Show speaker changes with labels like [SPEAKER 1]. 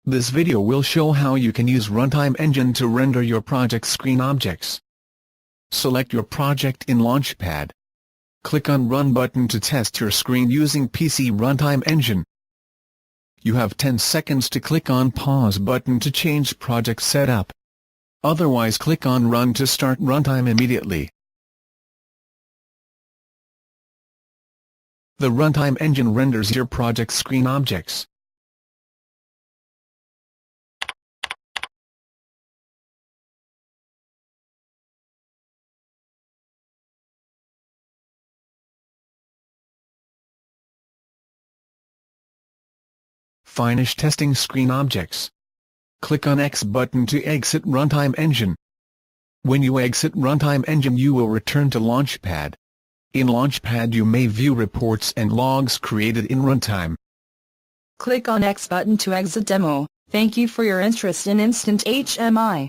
[SPEAKER 1] This video will show how you can use Runtime engine to render your project screen objects. Select your project in Launchpad. Click on Run button to test your screen using PC Runtime engine. You have 10 seconds to click on Pause button to change project setup. Otherwise click on Run to start Runtime immediately. The Runtime engine renders your project screen objects. Finish testing screen objects. Click on X button to exit Runtime engine. When you exit Runtime engine you will return to Launchpad. In Launchpad you may view reports and logs created in Runtime.
[SPEAKER 2] Click on X button to exit demo. Thank you for your interest in InstantHMI.